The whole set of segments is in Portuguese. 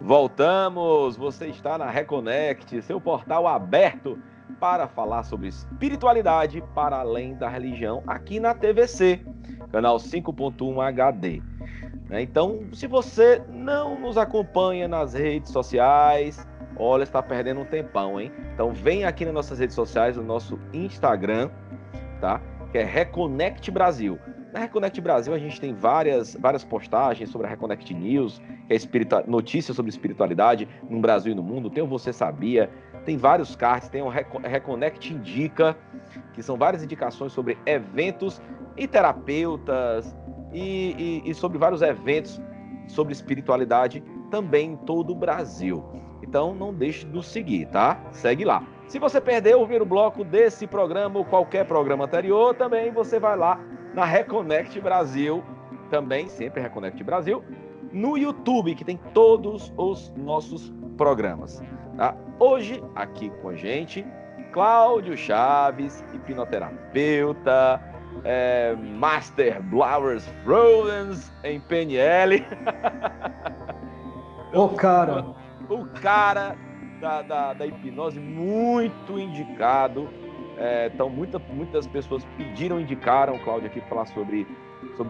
Voltamos! Você está na Reconnect, seu portal aberto para falar sobre espiritualidade para além da religião, aqui na TVC, canal 5.1 HD. Então, se você não nos acompanha nas redes sociais, olha, está perdendo um tempão, hein? Então, vem aqui nas nossas redes sociais, no nosso Instagram, tá? Que é Reconnect Brasil. Na Reconnect Brasil a gente tem várias postagens sobre a Reconnect News, que é notícias sobre espiritualidade no Brasil e no mundo. Tem o Você Sabia, tem vários cards, tem o Reconnect Indica, que são várias indicações sobre eventos e terapeutas e sobre vários eventos sobre espiritualidade também em todo o Brasil. Então não deixe de nos seguir, tá? Segue lá. Se você perdeu o primeiro bloco desse programa ou qualquer programa anterior, também você vai lá na Reconnect Brasil, também, sempre Reconnect Brasil, no YouTube, que tem todos os nossos programas. Tá? Hoje, aqui com a gente, Cláudio Chaves, hipnoterapeuta, Master Blowers Frozen em PNL. O cara da hipnose, muito indicado. Então, muitas pessoas indicaram o Cláudio aqui para falar sobre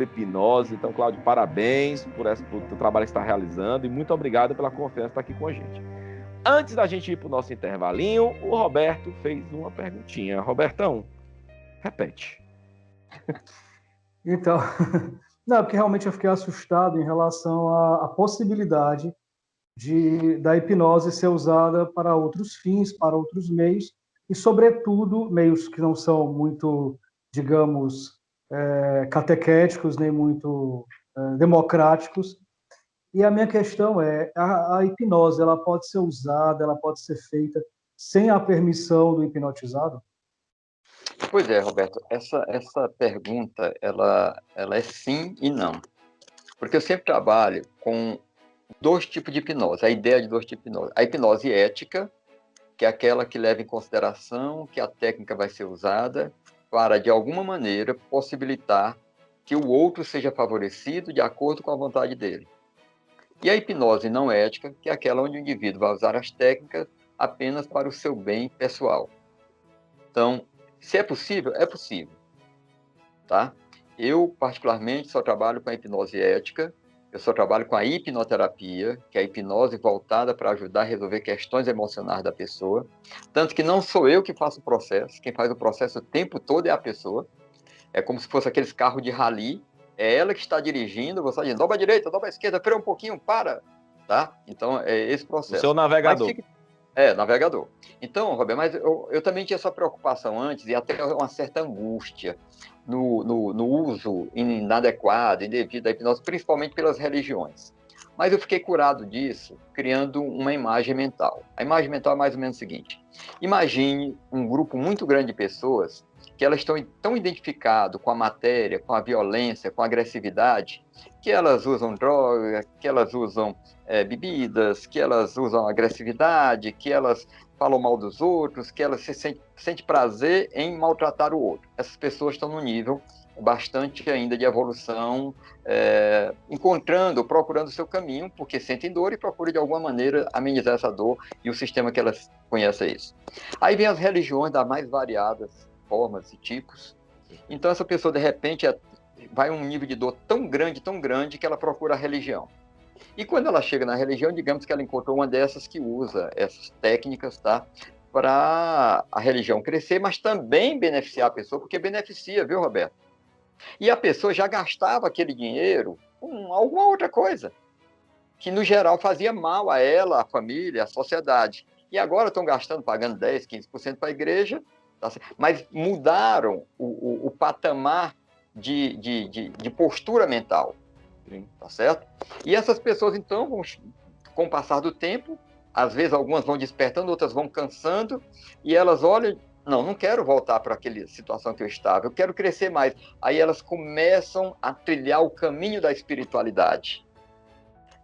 hipnose. Então, Cláudio, parabéns por o trabalho que está realizando e muito obrigado pela confiança de estar aqui com a gente. Antes da gente ir para o nosso intervalinho, o Roberto fez uma perguntinha. Robertão, repete. Então, não, porque realmente eu fiquei assustado em relação à possibilidade da hipnose ser usada para outros fins, para outros meios, e, sobretudo, meios que não são muito, digamos, catequéticos, nem muito democráticos. E a minha questão é, a hipnose, ela pode ser usada, ela pode ser feita sem a permissão do hipnotizado? Pois é, Roberto, essa pergunta, ela é sim e não. Porque eu sempre trabalho com dois tipos de hipnose, a ideia de dois tipos de hipnose. A hipnose ética, que é aquela que leva em consideração que a técnica vai ser usada para, de alguma maneira, possibilitar que o outro seja favorecido de acordo com a vontade dele. E a hipnose não ética, que é aquela onde o indivíduo vai usar as técnicas apenas para o seu bem pessoal. Então, se é possível, é possível. Tá? Eu, particularmente, só trabalho com a hipnose ética, eu só trabalho com a hipnoterapia, que é a hipnose voltada para ajudar a resolver questões emocionais da pessoa. Tanto que não sou eu que faço o processo, quem faz o processo o tempo todo é a pessoa. É como se fosse aqueles carros de rally, é ela que está dirigindo, você está dizendo, dobra a direita, dobra a esquerda, freia um pouquinho, para. Tá? Então, é esse processo. O seu navegador. Navegador. Então, Roberto, mas eu também tinha essa preocupação antes e até uma certa angústia no uso inadequado, indevido da hipnose, principalmente pelas religiões. Mas eu fiquei curado disso, criando uma imagem mental. A imagem mental é mais ou menos o seguinte: imagine um grupo muito grande de pessoas que elas estão tão identificadas com a matéria, com a violência, com a agressividade, que elas usam droga, que elas usam bebidas, que elas usam agressividade, que elas falam mal dos outros, que elas sentem prazer em maltratar o outro. Essas pessoas estão no nível bastante ainda de evolução, procurando o seu caminho, porque sentem dor e procuram de alguma maneira amenizar essa dor, e o sistema que elas conhecem é isso. Aí vem as religiões das mais variadas formas e tipos. Então essa pessoa, de repente, vai a um nível de dor tão grande, que ela procura a religião. E quando ela chega na religião, digamos que ela encontrou uma dessas que usa essas técnicas, tá? Para a religião crescer, mas também beneficiar a pessoa, porque beneficia, viu, Roberto? E a pessoa já gastava aquele dinheiro com alguma outra coisa, que no geral fazia mal a ela, a família, a sociedade. E agora estão gastando, pagando 10%, 15% para a igreja, tá? Mas mudaram o patamar de postura mental. Tá certo? E essas pessoas, então, com o passar do tempo, às vezes algumas vão despertando, outras vão cansando, e elas olham, não quero voltar para aquela situação que eu estava, eu quero crescer mais. Aí elas começam a trilhar o caminho da espiritualidade.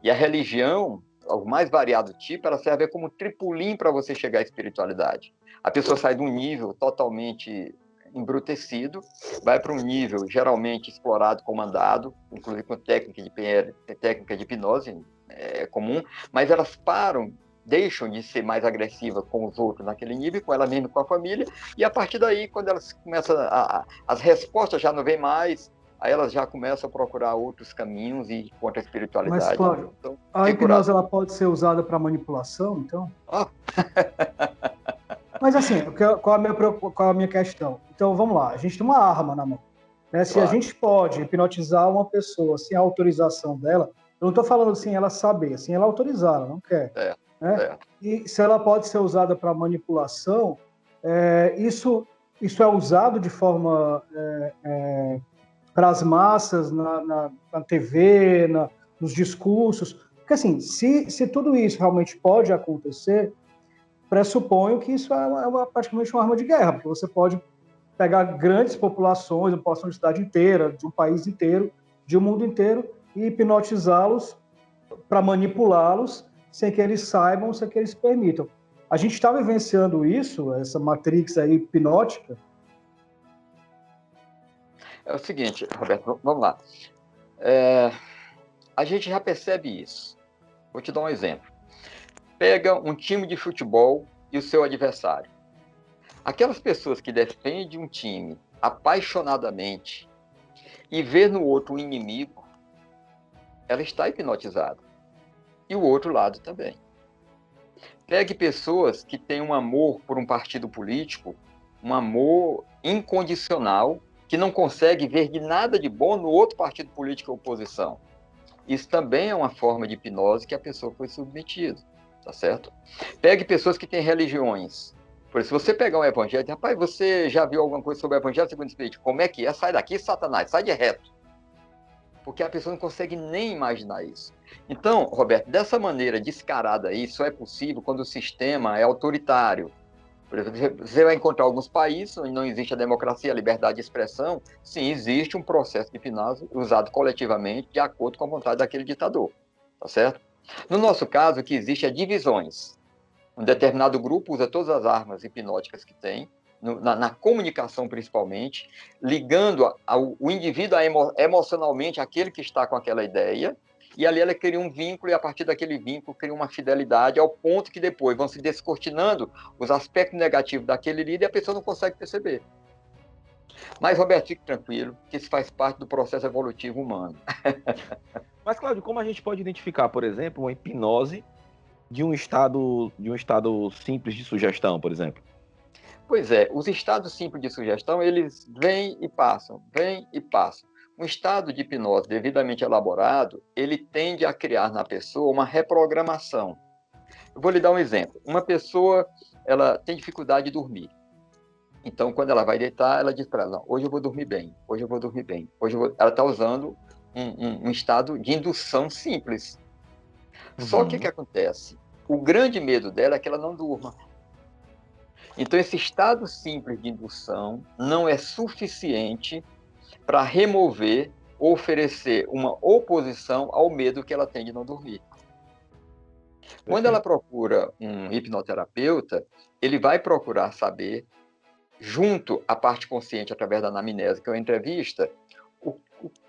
E a religião, o mais variado tipo, ela serve como tripulim para você chegar à espiritualidade. A pessoa sai de um nível totalmente embrutecido, vai para um nível geralmente explorado, comandado, inclusive com técnica de PNL, técnica de hipnose, comum, mas elas deixam de ser mais agressivas com os outros naquele nível, com ela mesma, com a família, e a partir daí, quando elas começam, as respostas já não vêm mais, aí elas já começam a procurar outros caminhos e contra a espiritualidade. Mas, Cláudio, então, a hipnose ela pode ser usada para manipulação, então? Mas assim, qual a minha questão? Então, vamos lá, a gente tem uma arma na mão. Né? Se a gente pode hipnotizar uma pessoa sem a autorização dela, eu não estou falando assim ela saber, assim ela autorizar, ela não quer. Né? E se ela pode ser usada para manipulação, isso é usado de forma para as massas, na TV, nos discursos. Porque assim, se tudo isso realmente pode acontecer, pressuponho que isso é praticamente uma arma de guerra, porque você pode pegar grandes populações, uma população de cidade inteira, de um país inteiro, de um mundo inteiro, e hipnotizá-los para manipulá-los sem que eles saibam, sem que eles permitam. A gente está vivenciando isso, essa matrix aí hipnótica? É o seguinte, Roberto, vamos lá. A gente já percebe isso. Vou te dar um exemplo. Pega um time de futebol e o seu adversário. Aquelas pessoas que defendem um time apaixonadamente e vê no outro um inimigo, ela está hipnotizada. E o outro lado também. Pegue pessoas que têm um amor por um partido político, um amor incondicional, que não consegue ver de nada de bom no outro partido político oposição. Isso também é uma forma de hipnose que a pessoa foi submetida, tá certo? Pegue pessoas que têm religiões. Por isso, se você pegar um evangelho, rapaz, você já viu alguma coisa sobre o evangelho segundo o Espírito? Como é que é? Sai daqui, Satanás, sai de reto. Porque a pessoa não consegue nem imaginar isso. Então, Roberto, dessa maneira descarada aí, só é possível quando o sistema é autoritário. Por exemplo, você vai encontrar alguns países onde não existe a democracia, a liberdade de expressão. Sim, existe um processo de hipnose usado coletivamente de acordo com a vontade daquele ditador, tá certo? No nosso caso, o que existe é divisões. Um determinado grupo usa todas as armas hipnóticas que tem, na comunicação principalmente, ligando o indivíduo emocionalmente àquele que está com aquela ideia, e ali ela cria um vínculo, e a partir daquele vínculo cria uma fidelidade, ao ponto que depois vão se descortinando os aspectos negativos daquele líder e a pessoa não consegue perceber. Mas, Roberto, fique tranquilo, que isso faz parte do processo evolutivo humano. Mas, Cláudio, como a gente pode identificar, por exemplo, uma hipnose de um estado simples de sugestão, por exemplo? Pois é, os estados simples de sugestão, eles vêm e passam, vêm e passam. Um estado de hipnose devidamente elaborado, ele tende a criar na pessoa uma reprogramação. Eu vou lhe dar um exemplo. Uma pessoa, ela tem dificuldade de dormir. Então, quando ela vai deitar, ela diz para ela, não, hoje eu vou dormir bem, hoje eu vou dormir bem. Ela está usando um estado de indução simples. Só que o que acontece? O grande medo dela é que ela não durma. Então, esse estado simples de indução não é suficiente para remover ou oferecer uma oposição ao medo que ela tem de não dormir. Quando ela procura um hipnoterapeuta, ele vai procurar saber, junto à parte consciente, através da anamnese, que é uma entrevista,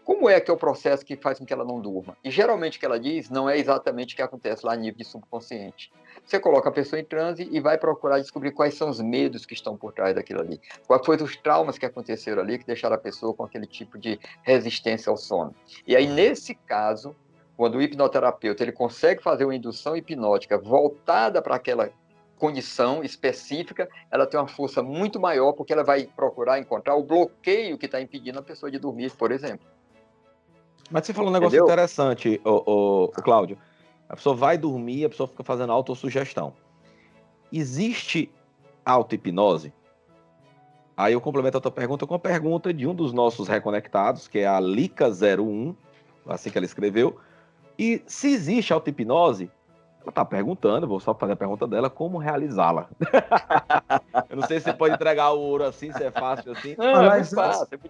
como é que é o processo que faz com que ela não durma. E geralmente o que ela diz não é exatamente o que acontece lá a nível de subconsciente. Você coloca a pessoa em transe e vai procurar descobrir quais são os medos que estão por trás daquilo ali. Quais foram os traumas que aconteceram ali que deixaram a pessoa com aquele tipo de resistência ao sono. E aí, nesse caso, quando o hipnoterapeuta ele consegue fazer uma indução hipnótica voltada para aquela condição específica, ela tem uma força muito maior, porque ela vai procurar encontrar o bloqueio que está impedindo a pessoa de dormir, por exemplo. Mas você falou um negócio interessante, Cláudio. A pessoa vai dormir, a pessoa fica fazendo autossugestão. Existe auto-hipnose? Aí eu complemento a tua pergunta com a pergunta de um dos nossos reconectados, que é a Lica01, assim que ela escreveu. E se existe auto-hipnose, ela tá perguntando, vou só fazer a pergunta dela, como realizá-la. Eu não sei se você pode entregar o ouro assim, se é fácil assim. Não, mas,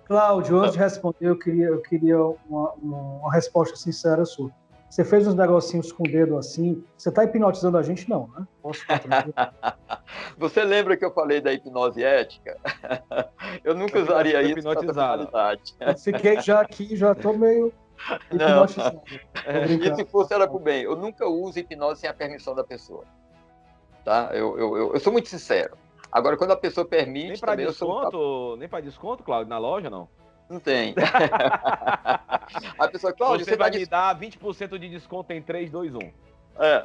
Cláudio, antes de responder, eu queria uma resposta sincera sua. Você fez uns negocinhos com o dedo assim, você tá hipnotizando a gente? Não, né? Posso Você lembra que eu falei da hipnose ética? Eu nunca usaria isso para finalidade. Fiquei já aqui, já tô meio... Não, hipnotizado. Tô e brincando. se fosse era pro bem. Eu nunca uso hipnose sem a permissão da pessoa. Tá? Eu sou muito sincero. Agora, quando a pessoa permite, Nem para também eu sou... desconto, nem para desconto, Cláudio, na loja, não? Não tem. A pessoa, Cláudio, Você vai me dar 20% de desconto em 3, 2, 1.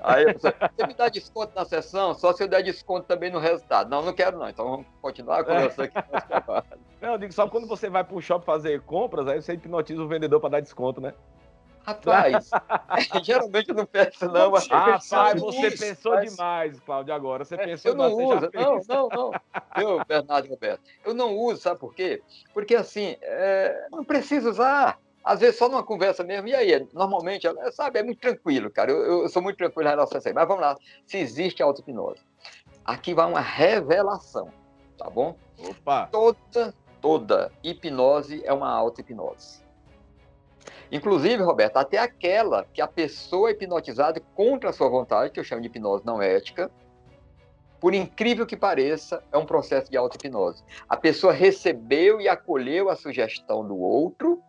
Aí a pessoa, você me dá desconto na sessão, só se eu der desconto também no resultado. Não, não quero não. Então vamos continuar conversando aqui. Não, eu digo só quando você vai para o shopping fazer compras, aí você hipnotiza o vendedor para dar desconto, né? Rapaz, geralmente eu não peço não. Mas... Rapaz, você pensou demais, Cláudio, agora. Você pensou eu não demais, você uso, já fez. não. Eu, Bernardo Roberto, eu não uso, sabe por quê? Porque assim, não preciso usar. Às vezes só numa conversa mesmo, e aí? Normalmente, sabe, é muito tranquilo, cara. Eu sou muito tranquilo em relação a isso aí. Mas vamos lá, se existe auto-hipnose. Aqui vai uma revelação, tá bom? Opa! Toda hipnose é uma auto-hipnose. Inclusive, Roberto, até aquela que a pessoa é hipnotizada contra a sua vontade, que eu chamo de hipnose não ética, por incrível que pareça, é um processo de auto-hipnose. A pessoa recebeu e acolheu a sugestão do outro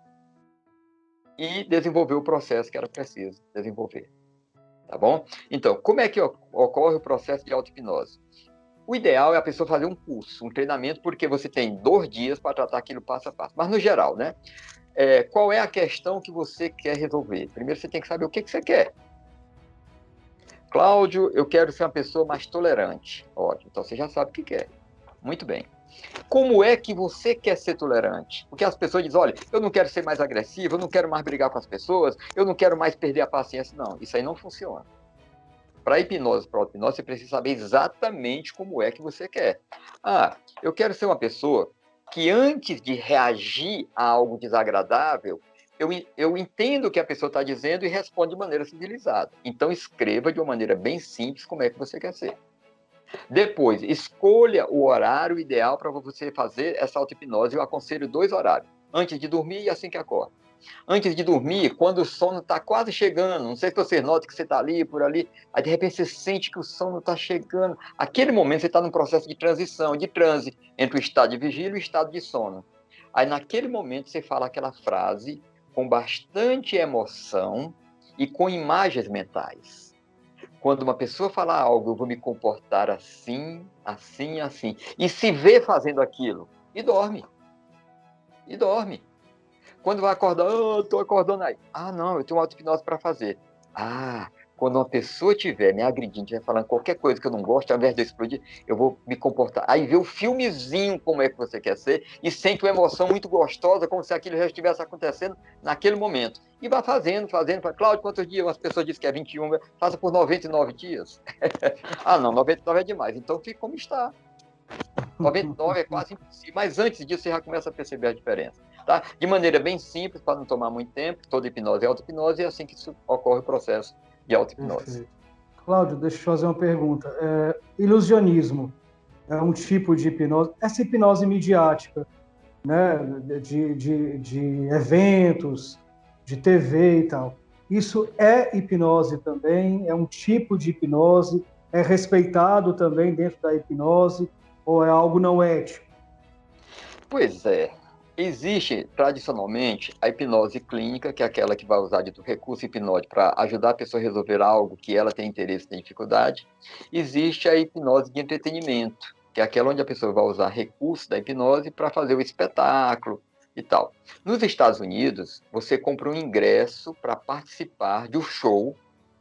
e desenvolveu o processo que era preciso desenvolver. Tá bom? Então, como é que ocorre o processo de auto-hipnose? O ideal é a pessoa fazer um curso, um treinamento, porque você tem 2 dias para tratar aquilo passo a passo. Mas, no geral, né? Qual é a questão que você quer resolver? Primeiro, você tem que saber o que você quer. Cláudio, eu quero ser uma pessoa mais tolerante. Ótimo, então você já sabe o que quer. Muito bem. Como é que você quer ser tolerante? Porque as pessoas dizem, olha, eu não quero ser mais agressivo, eu não quero mais brigar com as pessoas, eu não quero mais perder a paciência. Não, isso aí não funciona. Para hipnose, para auto-hipnose, você precisa saber exatamente como é que você quer. Eu quero ser uma pessoa que antes de reagir a algo desagradável, eu entendo o que a pessoa está dizendo e respondo de maneira civilizada. Então, escreva de uma maneira bem simples como é que você quer ser. Depois, escolha o horário ideal para você fazer essa auto-hipnose. Eu aconselho 2 horários, antes de dormir e assim que acorda. Antes de dormir, quando o sono está quase chegando, não sei se você nota que você está ali, por ali, aí de repente você sente que o sono está chegando. Aquele momento você está num processo de transição, de transe entre o estado de vigília e o estado de sono. Aí naquele momento você fala aquela frase com bastante emoção e com imagens mentais. Quando uma pessoa fala algo, eu vou me comportar assim, assim, assim, e se vê fazendo aquilo, e dorme. E dorme. Quando vai acordar, estou acordando aí. Não, eu tenho uma auto-hipnose para fazer. Quando uma pessoa estiver me agredindo, estiver falando qualquer coisa que eu não gosto, ao invés de eu explodir, eu vou me comportar. Aí vê o filmezinho como é que você quer ser e sente uma emoção muito gostosa, como se aquilo já estivesse acontecendo naquele momento. E vai fazendo. Cláudio, quantos dias? As pessoas dizem que é 21, faça por 99 dias. Não, 99 é demais. Então fica como está. 99 é quase impossível. Mas antes disso, você já começa a perceber a diferença. Tá? De maneira bem simples, para não tomar muito tempo, toda hipnose é auto-hipnose, e é assim que ocorre o processo de auto-hipnose. Cláudio, deixa eu te fazer uma pergunta. Ilusionismo é um tipo de hipnose? Essa hipnose midiática, né, de eventos, de TV e tal, isso é hipnose também? É um tipo de hipnose? É respeitado também dentro da hipnose? Ou é algo não ético? Pois é. Existe, tradicionalmente, a hipnose clínica, que é aquela que vai usar do recurso hipnótico para ajudar a pessoa a resolver algo que ela tem interesse, tem dificuldade. Existe a hipnose de entretenimento, que é aquela onde a pessoa vai usar recursos da hipnose para fazer o espetáculo e tal. Nos Estados Unidos, você compra um ingresso para participar de um show,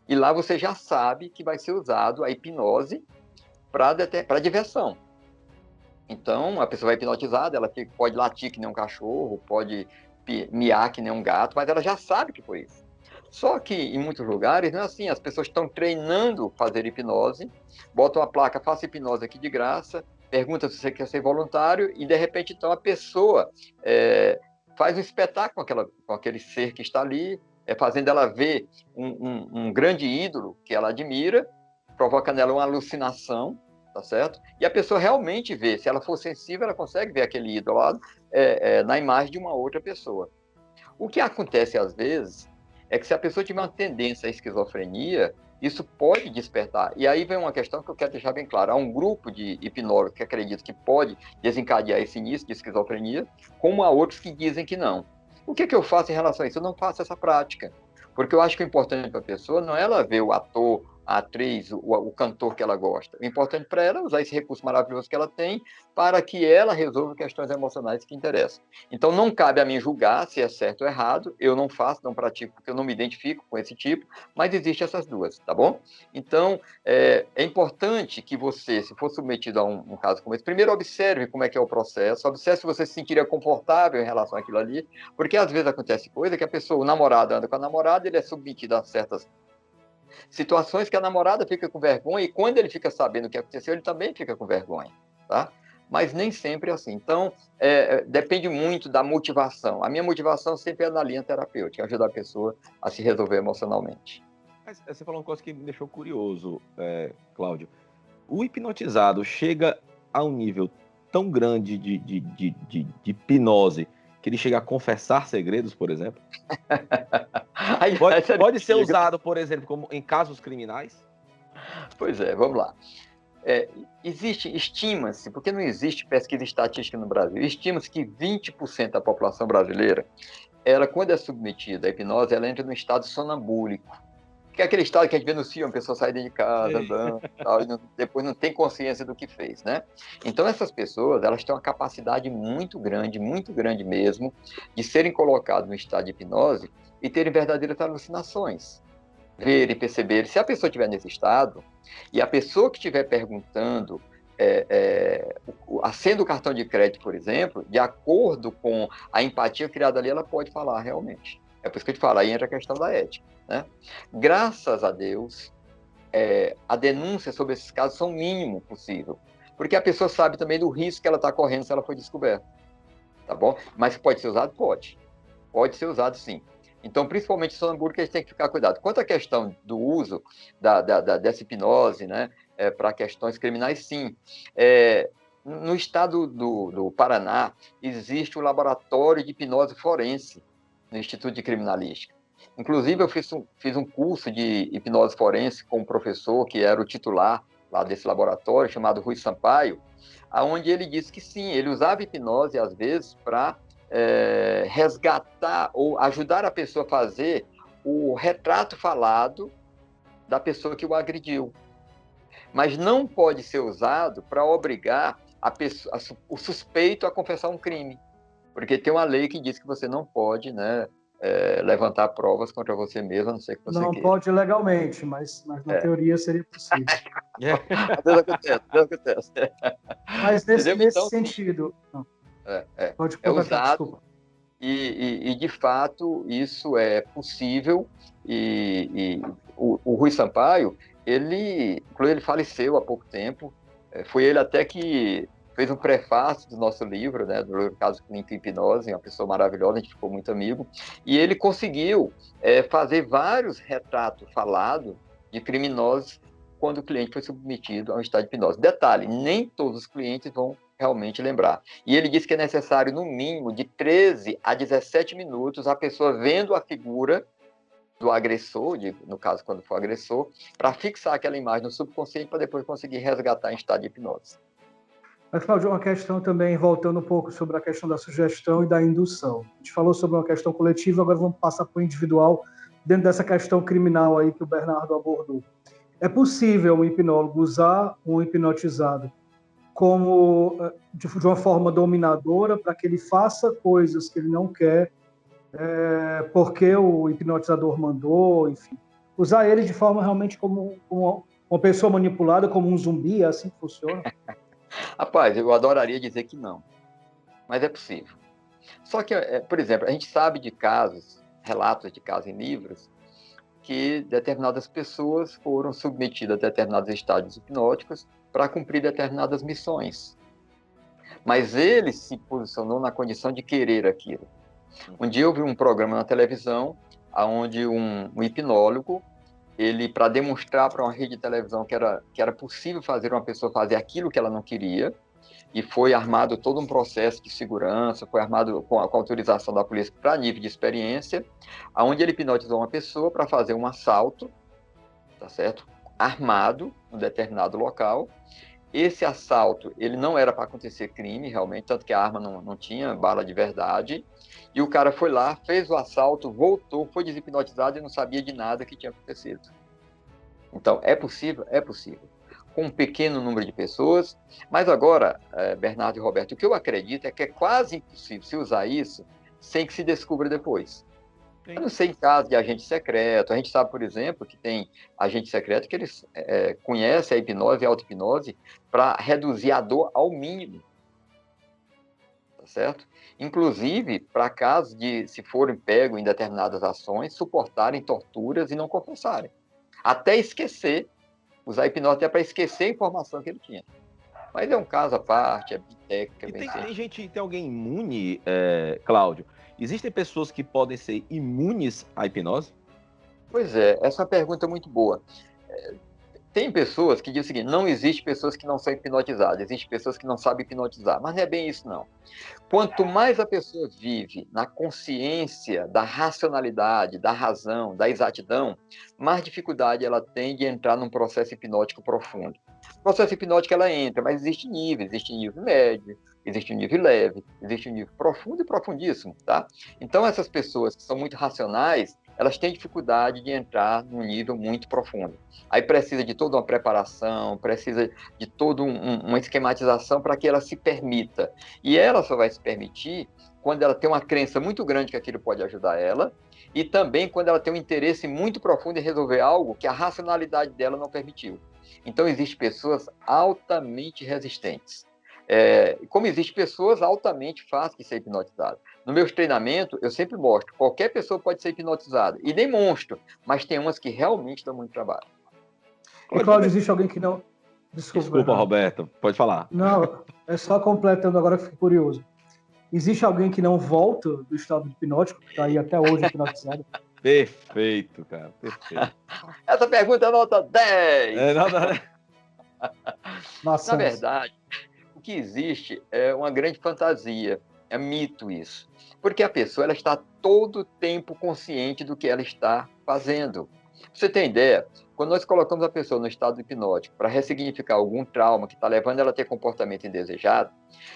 e lá você já sabe que vai ser usado a hipnose para diversão. Então, a pessoa vai hipnotizada, ela pode latir que nem um cachorro, pode miar que nem um gato, mas ela já sabe que foi isso. Só que, em muitos lugares, não é assim. As pessoas estão treinando fazer hipnose, botam a placa, faça hipnose aqui de graça, pergunta se você quer ser voluntário, e, de repente, então, a pessoa faz um espetáculo com aquele ser que está ali, fazendo ela ver um grande ídolo que ela admira, provoca nela uma alucinação, tá certo? E a pessoa realmente vê, se ela for sensível, ela consegue ver aquele ídolo lá, na imagem de uma outra pessoa. O que acontece às vezes é que se a pessoa tiver uma tendência à esquizofrenia, isso pode despertar. E aí vem uma questão que eu quero deixar bem clara. Há um grupo de hipnólogos que acredita que pode desencadear esse início de esquizofrenia, como há outros que dizem que não. O que eu faço em relação a isso? Eu não faço essa prática. Porque eu acho que o importante para a pessoa não é ela ver o ator, a atriz, o cantor que ela gosta. O importante para ela é usar esse recurso maravilhoso que ela tem para que ela resolva questões emocionais que interessam. Então, não cabe a mim julgar se é certo ou errado. Eu não faço, não pratico, porque eu não me identifico com esse tipo, mas existem essas duas, tá bom? Então, é importante que você, se for submetido a um caso como esse, primeiro observe como é que é o processo, observe se você se sentiria confortável em relação àquilo ali, porque às vezes acontece coisa que a pessoa, o namorado anda com a namorada, ele é submetido a certas situações que a namorada fica com vergonha e quando ele fica sabendo o que aconteceu, ele também fica com vergonha, tá? Mas nem sempre é assim. Então, depende muito da motivação. A minha motivação sempre é na linha terapêutica, ajudar a pessoa a se resolver emocionalmente. Mas você falou uma coisa que me deixou curioso, Cláudio. O hipnotizado chega a um nível tão grande de hipnose que ele chega a confessar segredos, por exemplo? Pode ser usado, por exemplo, como em casos criminais? Pois é, vamos lá. Estima-se, porque não existe pesquisa estatística no Brasil, estima-se que 20% da população brasileira, ela, quando é submetida à hipnose, ela entra no estado sonambúlico, que é aquele estado que a gente vê no filme, a pessoa sai de casa, andando, tal, e depois não tem consciência do que fez, né? Então, essas pessoas, elas têm uma capacidade muito grande mesmo, de serem colocadas no estado de hipnose e terem verdadeiras alucinações. Ver e perceber. Se a pessoa estiver nesse estado, e a pessoa que estiver perguntando, acendo o cartão de crédito, por exemplo, de acordo com a empatia criada ali, ela pode falar realmente. É por isso que eu te falo, aí entra a questão da ética, né? Graças a Deus, a denúncia sobre esses casos são o mínimo possível, porque a pessoa sabe também do risco que ela está correndo se ela for descoberta, tá bom? Mas pode ser usado? Pode ser usado sim. Então, principalmente em sonambúlico, a gente tem que ficar cuidado. Quanto à questão do uso dessa hipnose, né, para questões criminais, sim. No estado do Paraná, existe o laboratório de hipnose forense no Instituto de Criminalística. Inclusive, eu fiz um curso de hipnose forense com um professor que era o titular lá desse laboratório, chamado Rui Sampaio, onde ele disse que sim, ele usava hipnose, às vezes, para resgatar ou ajudar a pessoa a fazer o retrato falado da pessoa que o agrediu. Mas não pode ser usado para obrigar o suspeito a confessar um crime. Porque tem uma lei que diz que você não pode, né, levantar provas contra você mesmo, a não ser que você não queira. Pode legalmente, mas na teoria seria possível. Às vezes acontece. Mas nesse Então, sentido... Pode é completar, usado, desculpa. E, de fato, isso é possível, e o Rui Sampaio, ele faleceu há pouco tempo, foi ele até que fez um prefácio do nosso livro, né, do caso Clínico Hipnose, uma pessoa maravilhosa, a gente ficou muito amigo, e ele conseguiu fazer vários retratos falados de criminosos quando o cliente foi submetido a um estado de hipnose. Detalhe, nem todos os clientes vão realmente lembrar. E ele disse que é necessário, no mínimo, de 13 a 17 minutos, a pessoa vendo a figura do agressor, no caso, quando for agressor, para fixar aquela imagem no subconsciente para depois conseguir resgatar em estado de hipnose. Mas, Cláudio, uma questão também, voltando um pouco sobre a questão da sugestão e da indução. A gente falou sobre uma questão coletiva, agora vamos passar para o individual, dentro dessa questão criminal aí que o Bernardo abordou. É possível um hipnólogo usar um hipnotizado como de uma forma dominadora para que ele faça coisas que ele não quer, porque o hipnotizador mandou, enfim. Usar ele de forma realmente como uma pessoa manipulada, como um zumbi, é assim que funciona? Rapaz, eu adoraria dizer que não, mas é possível. Só que, por exemplo, a gente sabe de casos, relatos de casos em livros, que determinadas pessoas foram submetidas a determinados estádios hipnóticos para cumprir determinadas missões. Mas ele se posicionou na condição de querer aquilo. Um dia eu vi um programa na televisão, onde um hipnólogo, ele, para demonstrar para uma rede de televisão que era possível fazer uma pessoa fazer aquilo que ela não queria, e foi armado todo um processo de segurança, foi armado com a autorização da polícia para nível de experiência, onde ele hipnotizou uma pessoa para fazer um assalto, tá certo? Armado, em um determinado local, esse assalto, ele não era para acontecer crime, realmente, tanto que a arma não tinha bala de verdade, e o cara foi lá, fez o assalto, voltou, foi deshipnotizado e não sabia de nada que tinha acontecido. Então, é possível? É possível. Com um pequeno número de pessoas, mas agora, Bernardo e Roberto, o que eu acredito é que é quase impossível se usar isso sem que se descubra depois. Eu não sei em caso de agente secreto, a gente sabe, por exemplo, que tem agente secreto que eles conhecem a hipnose e a auto-hipnose para reduzir a dor ao mínimo, tá certo? Inclusive, para casos de, se forem pegos em determinadas ações, suportarem torturas e não confessarem. Até esquecer, usar a hipnose até para esquecer a informação que ele tinha. Mas é um caso à parte, é bem técnico. Tem alguém imune, Cláudio? Existem pessoas que podem ser imunes à hipnose? Pois é, essa é uma pergunta muito boa. Tem pessoas que dizem o seguinte, não existe pessoas que não são hipnotizadas, existe pessoas que não sabem hipnotizar, mas não é bem isso não. Quanto mais a pessoa vive na consciência da racionalidade, da razão, da exatidão, mais dificuldade ela tem de entrar num processo hipnótico profundo. O processo hipnótico ela entra, mas existe nível médio, existe um nível leve, existe um nível profundo e profundíssimo, tá? Então essas pessoas que são muito racionais, elas têm dificuldade de entrar num nível muito profundo. Aí precisa de toda uma preparação, precisa de toda uma esquematização para que ela se permita. E ela só vai se permitir quando ela tem uma crença muito grande que aquilo pode ajudar ela, e também quando ela tem um interesse muito profundo em resolver algo que a racionalidade dela não permitiu. Então, existem pessoas altamente resistentes. Como existem pessoas altamente fáceis de ser hipnotizadas. No meu treinamento, eu sempre mostro, qualquer pessoa pode ser hipnotizada, e nem monstro, mas tem umas que realmente dão muito trabalho. E, Cláudio, existe alguém que não... Desculpa, Roberto, pode falar. Não, é só completando agora que eu fico curioso. Existe alguém que não volta do estado hipnótico, que está aí até hoje hipnotizado? Perfeito, cara, perfeito. Essa pergunta é nota 10! Na verdade, o que existe é uma grande fantasia, é mito isso. Porque a pessoa ela está todo o tempo consciente do que ela está fazendo. Pra você ter ideia, quando nós colocamos a pessoa no estado hipnótico para ressignificar algum trauma que está levando ela a ter comportamento indesejado,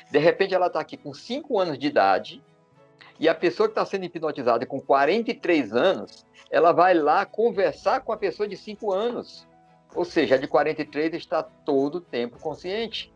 de repente ela está aqui com 5 anos de idade, e a pessoa que está sendo hipnotizada com 43 anos, ela vai lá conversar com a pessoa de 5 anos. Ou seja, a de 43 está todo o tempo consciente.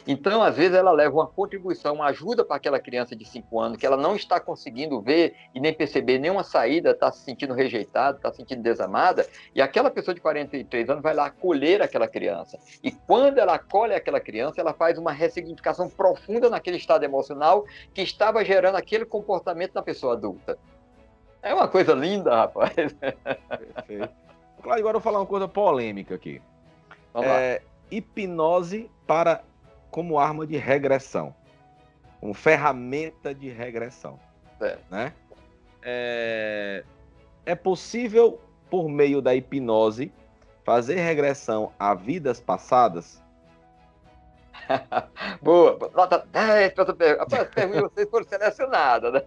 Então, às vezes, ela leva uma contribuição, uma ajuda para aquela criança de 5 anos, que ela não está conseguindo ver e nem perceber nenhuma saída, está se sentindo rejeitada, está se sentindo desamada, e aquela pessoa de 43 anos vai lá acolher aquela criança. E quando ela acolhe aquela criança, ela faz uma ressignificação profunda naquele estado emocional que estava gerando aquele comportamento na pessoa adulta. É uma coisa linda, rapaz. Perfeito. Claro, agora eu vou falar uma coisa polêmica aqui. Vamos lá. Hipnose como arma de regressão, como ferramenta de regressão, né? É possível, por meio da hipnose, fazer regressão a vidas passadas? Boa, nota 10 para essa pergunta. Rapaz, as perguntas de vocês foram selecionadas, né?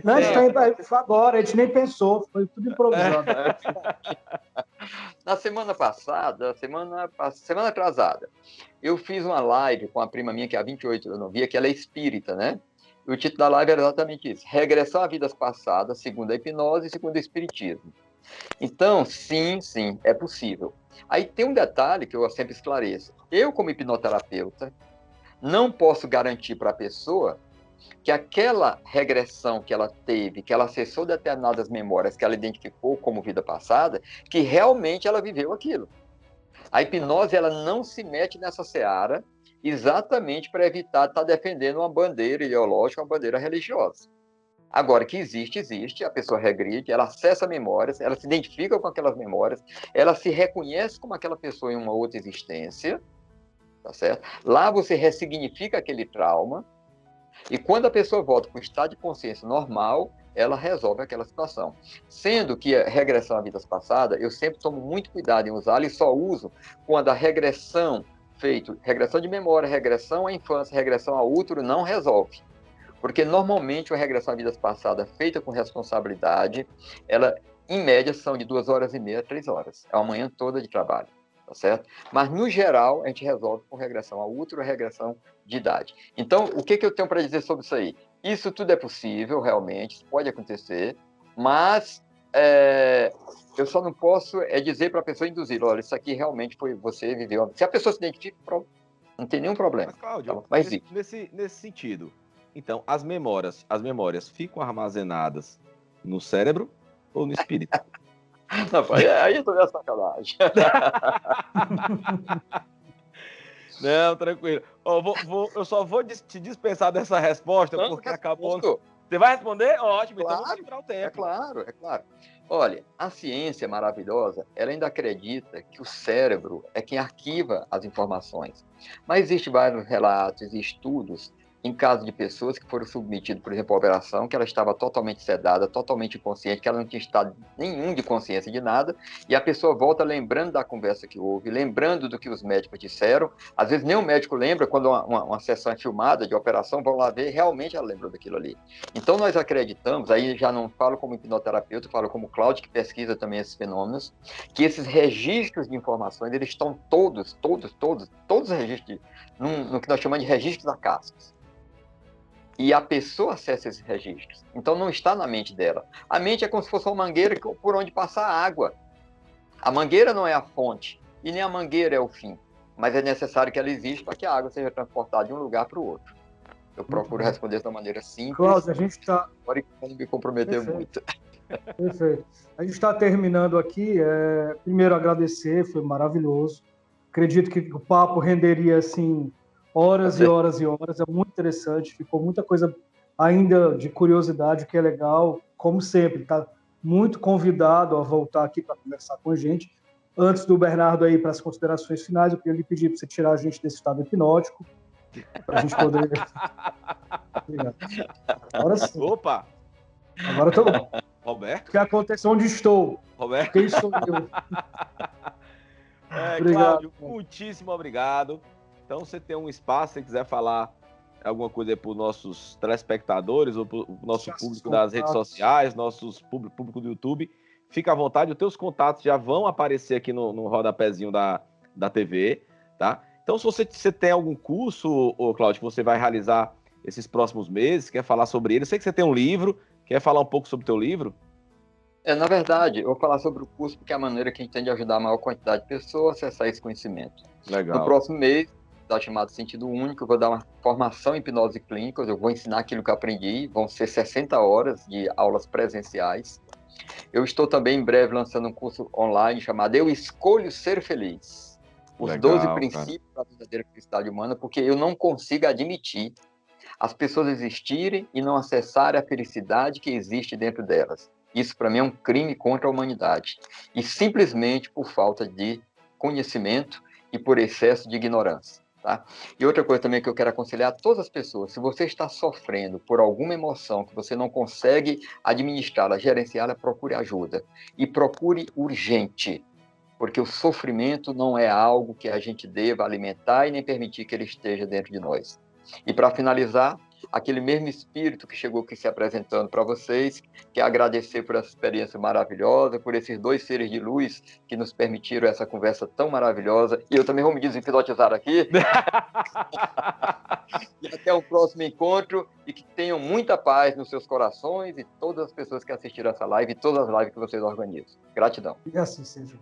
Não, a gente tá agora, a gente nem pensou, foi tudo improvisado. Na semana passada, semana atrasada, eu fiz uma live com a prima minha, que há 28 eu não via, que ela é espírita, né? E o título da live era exatamente isso: Regressão a vidas passadas, segundo a hipnose e segundo o espiritismo. Então, sim, é possível. Aí tem um detalhe que eu sempre esclareço. Eu, como hipnoterapeuta, não posso garantir para a pessoa que aquela regressão que ela teve, que ela acessou determinadas memórias que ela identificou como vida passada, que realmente ela viveu aquilo. A hipnose, ela não se mete nessa seara exatamente para evitar estar defendendo uma bandeira ideológica, uma bandeira religiosa. Agora, que existe, a pessoa regride, ela acessa memórias, ela se identifica com aquelas memórias, ela se reconhece como aquela pessoa em uma outra existência, tá certo? Lá você ressignifica aquele trauma, e quando a pessoa volta para o estado de consciência normal, ela resolve aquela situação. Sendo que a regressão a vidas passadas, eu sempre tomo muito cuidado em usá-la e só uso quando a regressão regressão de memória, regressão à infância, regressão ao útero, não resolve. Porque normalmente uma regressão a vidas passadas feita com responsabilidade, ela, em média, são de 2 horas e meia a 3 horas. É uma manhã toda de trabalho. tá certo? Mas, no geral, a gente resolve com regressão a útero e regressão de idade. Então, o que eu tenho para dizer sobre isso aí? Isso tudo é possível, realmente, isso pode acontecer, mas eu só não posso dizer para a pessoa induzir, olha, isso aqui realmente foi você viveu. Se a pessoa se identifica, pronto, não tem nenhum problema. Mas, Cláudio, tá? Mas nesse sentido, então, as memórias ficam armazenadas no cérebro ou no espírito? Não, aí eu tô vendo sacanagem. Não, tranquilo. Eu só vou te dispensar dessa resposta, Não, porque acabou. respondo. Você vai responder? Ótimo, Claro, então vamos segurar o tempo. É claro. Olha, a ciência maravilhosa, ela ainda acredita que o cérebro é quem arquiva as informações. Mas existem vários relatos, existem estudos em caso de pessoas que foram submetidas, por exemplo, à operação, que ela estava totalmente sedada, totalmente inconsciente, que ela não tinha estado nenhum de consciência de nada, e a pessoa volta lembrando da conversa que houve, lembrando do que os médicos disseram. Às vezes nem o médico lembra, quando uma sessão é filmada de operação, vão lá ver, realmente ela lembra daquilo ali. Então nós acreditamos, aí já não falo como hipnoterapeuta, falo como Cláudio, que pesquisa também esses fenômenos, que esses registros de informações, eles estão todos os registros, no que nós chamamos de registros acásticos. E a pessoa acessa esses registros. Então não está na mente dela. A mente é como se fosse uma mangueira por onde passa a água. A mangueira não é a fonte, e nem a mangueira é o fim. Mas é necessário que ela exista para que a água seja transportada de um lugar para o outro. Eu procuro responder de uma maneira simples. Cláudio, a gente está... Agora que não me comprometer Perfeito. muito. Perfeito. A gente está terminando aqui. Primeiro, agradecer, foi maravilhoso. Acredito que o papo renderia, assim, horas e horas e horas. É muito interessante. Ficou muita coisa ainda de curiosidade, que é legal. Como sempre, está muito convidado a voltar aqui para conversar com a gente. Antes do Bernardo aí para as considerações finais, eu queria lhe pedir para você tirar a gente desse estado hipnótico, para a gente poder... Obrigado. Agora sim. Opa! Agora estou bom. Roberto? O que aconteceu? Onde estou? Roberto? Quem sou eu? Obrigado. Cláudio, muitíssimo obrigado. Então, você tem um espaço, se quiser falar alguma coisa para os nossos telespectadores ou para o nosso público das redes sociais, nossos público do YouTube, fica à vontade. Os teus contatos já vão aparecer aqui no rodapézinho da TV, tá? Então, se você tem algum curso, Cláudio, que você vai realizar esses próximos meses, quer falar sobre ele, eu sei que você tem um livro, quer falar um pouco sobre o teu livro? Na verdade, eu vou falar sobre o curso porque é a maneira que a gente tem de ajudar a maior quantidade de pessoas a acessar esse conhecimento. Legal. No próximo mês, da chamada Sentido Único, eu vou dar uma formação em hipnose clínica, eu vou ensinar aquilo que eu aprendi, vão ser 60 horas de aulas presenciais. Eu estou também em breve lançando um curso online chamado Eu Escolho Ser Feliz. Os Legal, 12 princípios da verdadeira felicidade humana, porque eu não consigo admitir as pessoas existirem e não acessarem a felicidade que existe dentro delas. Isso, para mim, é um crime contra a humanidade. E simplesmente por falta de conhecimento e por excesso de ignorância. Tá? E outra coisa também que eu quero aconselhar a todas as pessoas, se você está sofrendo por alguma emoção que você não consegue administrá-la, gerenciá-la, procure ajuda. E procure urgente, porque o sofrimento não é algo que a gente deva alimentar e nem permitir que ele esteja dentro de nós. E para finalizar, aquele mesmo espírito que chegou aqui se apresentando para vocês, que é agradecer por essa experiência maravilhosa, por esses dois seres de luz que nos permitiram essa conversa tão maravilhosa. E eu também vou me deshipnotizar aqui. E até o próximo encontro, e que tenham muita paz nos seus corações e todas as pessoas que assistiram essa live e todas as lives que vocês organizam. Gratidão. E assim seja.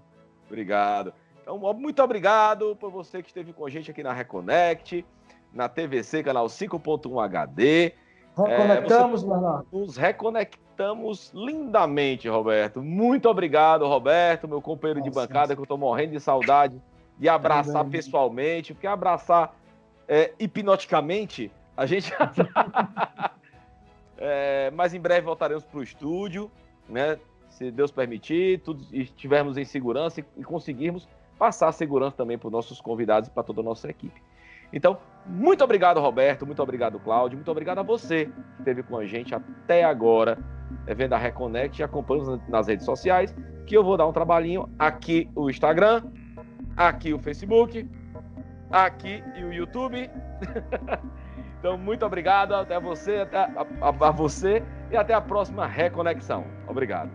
Obrigado. Então, muito obrigado por você que esteve com a gente aqui na Reconnect, na TVC, canal 5.1 HD. Reconectamos, Bernardo. Nos reconectamos lindamente, Roberto. Muito obrigado, Roberto, meu companheiro de bancada, que eu estou morrendo de saudade de abraçar pessoalmente, porque abraçar hipnoticamente, a gente... mas em breve voltaremos para o estúdio, né? Se Deus permitir, tudo estivermos em segurança e conseguirmos passar a segurança também para os nossos convidados e para toda a nossa equipe. Então, muito obrigado, Roberto, muito obrigado, Cláudio, muito obrigado a você que esteve com a gente até agora, vendo a Reconnect e acompanhando nas redes sociais, que eu vou dar um trabalhinho aqui o Instagram, aqui o Facebook, aqui e o YouTube. Então, muito obrigado, até você, a você e até a próxima Reconexão. Obrigado.